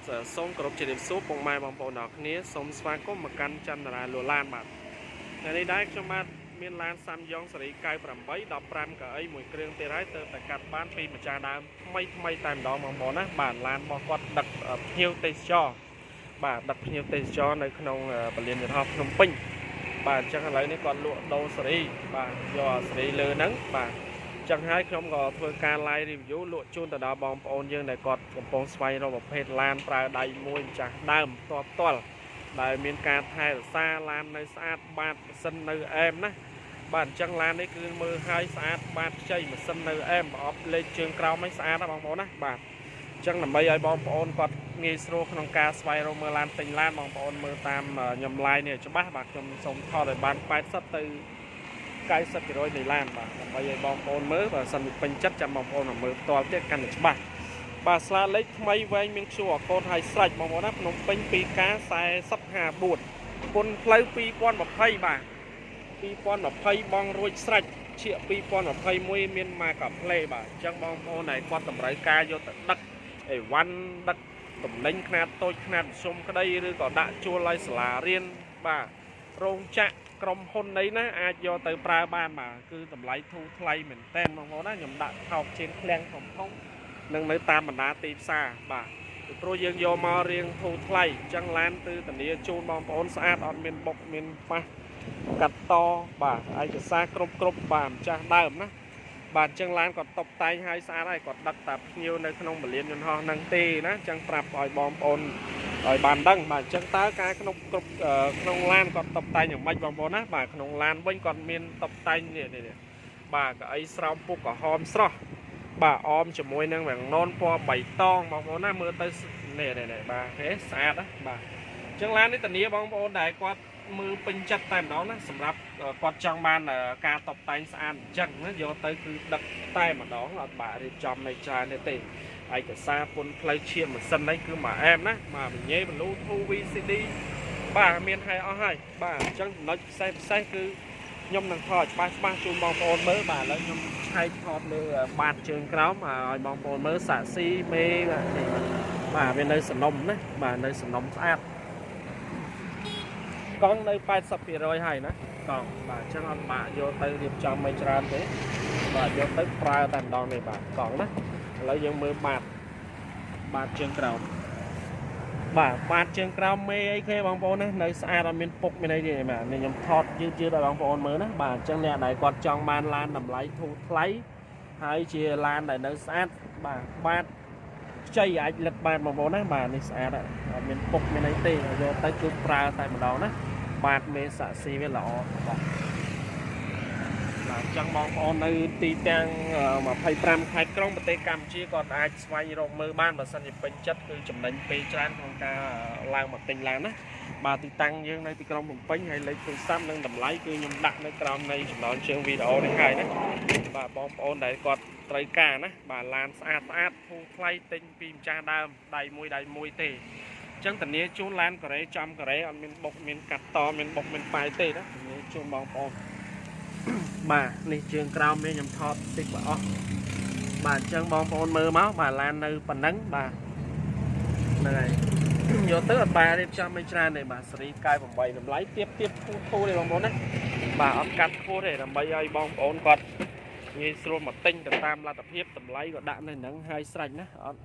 សូមគោរពជម្រាបសួរពុកម៉ែបងប្អូនទាំងគ្នាសូមស្វាគមន៍មកកាន់ចន្ទរាលូឡានបាទថ្ងៃនេះដែរខ្ញុំបាទមានឡានសាំយ៉ុងស៊េរី98 15កៅអីមួយគ្រឿងទៀតហើយទៅតែកាត់បានពីម្ចាស់ដើមថ្មីតែម្ដងបងប្អូនណាបាទឡានរបស់គាត់ដឹកភ្ញៀវទេសចរបាទដឹកភ្ញៀវទេសចរនៅក្នុងពលានយន្តហោះភ្នំពេញបាទអញ្ចឹងឥឡូវនេះគាត់លក់ដូរស៊េរីបាទយកស៊េរីលើហ្នឹងបាទចឹងហើយខ្ញុំក៏ធ្វើការ live review លក់ជូនទៅដល់បងប្អូនយើងដែលគាត់កំពុងស្វែងរកប្រភេទឡានប្រើដៃមួយម្ចាស់ដើមផ្ទាល់ដែលមានការថែរក្សាឡាននៅស្អាតបាតម៉ាស៊ីននៅអែមណាបាទអញ្ចឹងឡាននេះគឺមើលហើយស្អាតបាតខ្ចីម៉ាស៊ីននៅអែមប្រអប់លេខជើងក្រោមឲ្យស្អាតណាបងប្អូនណាបាទអញ្ចឹងដើម្បីឲ្យបងប្អូនគាត់ងាយស្រួលក្នុងការស្វែងរកមើលឡានទិញឡានបងប្អូនមើលតាមខ្ញុំ live នេះច្បាស់បាទខ្ញុំសូមថតឲ្យបាន80ទៅ90% នៃឡានបាទដើម្បីឲ្យបងប្អូនមើលបើសិនពេញចិត្តចាំបងប្អូនមើលផ្ទាល់ទៀតកាន់តែច្បាស់បាទស្លាលេខថ្មីវែងមាន QR code ឲ្យស្រេចបងប្អូនណាភ្នំពេញ 2K 4054គុណផ្លូវ2020បាទ2020បងរួចស្រេចឈៀក2021មានមកកាផ្លេបាទអញ្ចឹងបងប្អូនដែលគាត់តម្រូវការយកទៅដឹកអីវ៉ាន់ដឹកតំណែងខ្នាតតូចខ្នាតមធ្យមក្តីឬក៏ដាក់ជួលឲ្យសាលារៀនបាទរោងចក្រក្រុមហ៊ុននេះណាអាចយកទៅប្រើបានបាទគឺតម្លៃធូរថ្លៃមែនតើបងប្អូនណាខ្ញុំដាក់ថោកជាងឃ្លាំងធំនឹងនៅតាមបណ្ដាទីផ្សារបាទពីព្រោះយើងយកមករៀងធូរថ្លៃអញ្ចឹងឡានគឺធានាជូនបងប្អូនស្អាតអត់មានបុកមានប៉ះកាត់តបាទឯកសារគ្រប់បាទម្ចាស់ដើមណាបាទអញ្ចឹងឡានគាត់តុបតែងឲ្យស្អាតហើយគាត់ដឹកតាភ្ញៀវនៅក្នុងពលានយន្តហោះហ្នឹងទេណាអញ្ចឹងប្រាប់ឲ្យបងប្អូនឲ្យបានដឹងបាទអញ្ចឹងតើការក្នុងឡានគាត់តុបតែងយ៉ាងម៉េចបងប្អូនណាបាទក្នុងឡានវិញគាត់មានតុបតែងនេះបាទកៅអីស្រោមពុកក្រហមស្រស់បាទអមជាមួយនឹងវាំងននពណ៌បៃតងបងប្អូនណាមើលទៅនេះបាទហេស្អាតណាបាទអញ្ចឹងឡាននេះធានាបងប្អូនដែលគាត់មើលពេញចិត្តតែម្ដងណាសម្រាប់គាត់ចង់បានការតុបតែងស្អាតអញ្ចឹងណាយកទៅគឺដឹកតែម្ដងអត់បាក់រៀបចំនៅច្រើនទេឯកសារពុនផ្លូវឈាមម៉ាស៊ីននេះគឺមកអែមណាមកបញ្ញាបលូធូ VCD បាទមានឲ្យអស់ហើយបាទអញ្ចឹងចំណុចពិសេសគឺខ្ញុំនឹងថតច្បាស់ជូនបងប្អូនមើលបាទឥឡូវខ្ញុំឆែកថតលើបាតជើងក្រោមឲ្យបងប្អូនមើលសាក់ស៊ីមេបាទវានៅសំណុំណាបាទនៅសំណុំស្អាតកង់នៅ80% ហើយណាកង់បាទអញ្ចឹងអត់បាក់យកទៅរៀបចំមិនច្រើនទេបាទយកទៅប្រើតែម្ដងនេះបាទកង់ណាឥឡូវយើងមើលបាតជើងក្រោមបាទបាតជើងក្រោមមេអីគេបងប្អូនណានៅស្អាតអត់មានពុកមានអីទេបាទនេះខ្ញុំថតយឺតឲ្យបងប្អូនមើលណាបាទអញ្ចឹងអ្នកដែលគាត់ចង់បានឡានតម្លៃធូរថ្លៃហើយជាឡានដែលនៅស្អាតបាទបាតខ្ចីអាចលិតបានបងប្អូនណាបាទនេះស្អាតអត់មានពុកមានអីទេយកទៅគឺប្រើតែម្ដងណាបាទមេសាក់ស៊ីវាល្អបាទអញ្ចឹងបងប្អូននៅទីទាំង25ខេត្តក្រុងប្រទេសកម្ពុជាក៏អាចស្វែងរកមើលបានបើសិនជាពេញចិត្តគឺចំណេញពេលច្រើនក្នុងការឡើងមកទិញឡានណាបាទទីតាំងយើងនៅទីក្រុងភ្នំពេញហើយលេខទូរស័ព្ទនិងតម្លៃគឺខ្ញុំដាក់នៅក្រោមនៃចំណងជើងវីដេអូនេះហើយណាបាទបងប្អូនដែលគាត់ត្រូវការណាបាទឡានស្អាតធូរថ្លៃទិញពីម្ចាស់ដើមដៃមួយទេអញ្ចឹងធានាជូនឡានកូរ៉េចំកូរ៉េអត់មានបុកមានកាត់តមានបុកមានប៉ាយទេណាធានាជូនបងប្អូនបាទនេះជើងក្រោមនេះខ្ញុំថតតិចបើអស់បាទអញ្ចឹងបងប្អូនមើលមកបាទឡាននៅប៉ុណ្ណឹងបាទហ្នឹងហើយយកទៅអត់បាយរៀបចំមិនច្រើនទេបាទស៊េរី98តម្លៃទៀបធូរទេបងប្អូនណាបាទអត់កាត់ខ្ពស់ទេដើម្បីឲ្យបងប្អូនគាត់ងាយស្រួលមកទិញទៅតាមលទ្ធភាពតម្លៃក៏ដាក់នៅហ្នឹងហើយស្រេចណាអត់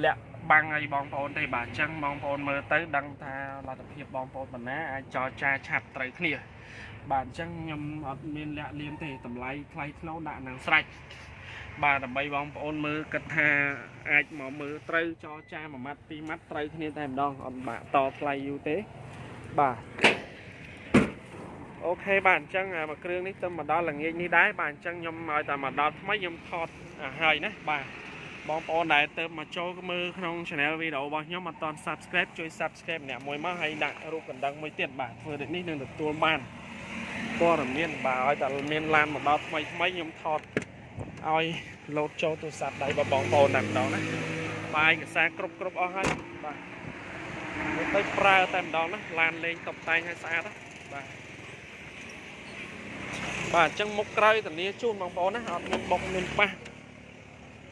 លាក់បាំងឲ្យបងប្អូនទេបាទអញ្ចឹងបងប្អូនមើលទៅដឹងថាលទ្ធភាពបងប្អូនប៉ុណ្ណាអាចចរចាឆាប់ត្រូវគ្នាបាទអញ្ចឹងខ្ញុំអត់មានលាក់លៀមទេតម្លៃថ្លៃថ្នូរដាក់នឹងស្រេចបាទដើម្បីបងប្អូនមើលគិតថាអាចមកមើលត្រូវចរចាមួយម៉ាត់ពីរម៉ាត់ត្រូវគ្នាតែម្ដងអត់បាក់តថ្លៃយូរទេបាទអូខេបាទអញ្ចឹងមួយគ្រឿងនេះទៅមកដល់ល្ងាចនេះដែរបាទអញ្ចឹងខ្ញុំឲ្យតែមកដល់ថ្មីខ្ញុំថតហើយណាបាទបងប្អូនដែលទៅមកចូលមើលក្នុង channel វីដេអូរបស់ខ្ញុំអត់ទាន់ subscribe ជួយ subscribe ម្នាក់មួយមកហើយដាក់រូបកណ្ដឹងមួយទៀតបាទធ្វើដូចនេះនឹងទទួលបានព័ត៌មានបាទឲ្យតែមានឡានមកដល់ថ្មីខ្ញុំថតឲ្យលោតចូលទូរស័ព្ទដៃរបស់បងប្អូនតែម្ដងណាបាទឯកសារគ្រប់អស់ហើយបាទមកទៅប្រើតែម្ដងណាឡានលេងតុបតែងឲ្យស្អាតណាបាទអញ្ចឹងមុខក្រោយធានាជូនបងប្អូនណាអត់មានបុកមានប៉ះ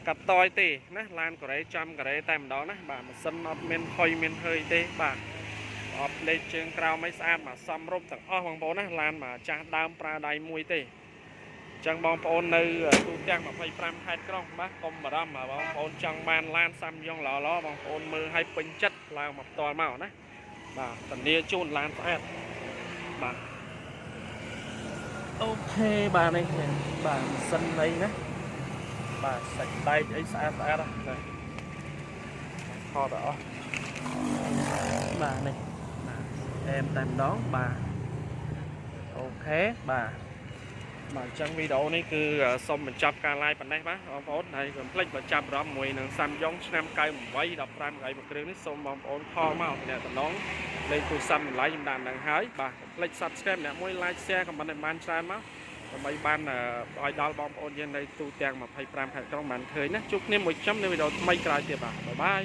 កាត់តយទេណាឡានកូរ៉េចំកូរ៉េតែម្ដងណាបាទម៉ាស៊ីនអត់មានហុយមានhơiទេបាទអត់លេខជើងក្រោមមិនស្អាតមកសំរុំទាំងអស់បងប្អូនណាឡានមកចាស់ដើមប្រើដៃមួយទេចឹងបងប្អូននៅទូទាំង25ខេត្តក្រុងបាទកុំបារម្ភបងប្អូនចង់បានឡានសាំយ៉ុងល្អៗបងប្អូនមើលឲ្យពេញចិត្តឡើងមកផ្ទាល់មកណាបាទធានាជូនឡានស្អាតបាទអូខេបាទនេះបាទម៉ាស៊ីនអីណាបាទសាច់ដែកអីស្អាតហ្នឹងថតអស់បាទនេះបាទអែមតែម្ដងបាទអូខេបាទបាទអញ្ចឹងវីដេអូនេះគឺសូមបញ្ចប់ការ live ប៉ុណ្ណេះបាទបងប្អូនហើយកុំភ្លេចបើចាប់អារម្មណ៍មួយនឹងសាំយ៉ុងឆ្នាំ98 15កៅមួយគ្រឿងនេះសូមបងប្អូនខលមកអ្នកតំណងលេខទូរស័ព្ទតម្លៃខ្ញុំដាក់នឹងហើយបាទកុំភ្លេច Subscribe អ្នកមួយ like share comment ឲ្យបានច្រើនមកដើម្បីបានឲ្យដល់បងប្អូនយើងនៅទូទាំង25ខេត្តក្រុងបានឃើញណាជួបគ្នាមួយចំនៅវីដេអូថ្មីក្រោយទៀតបាទបាយបាយ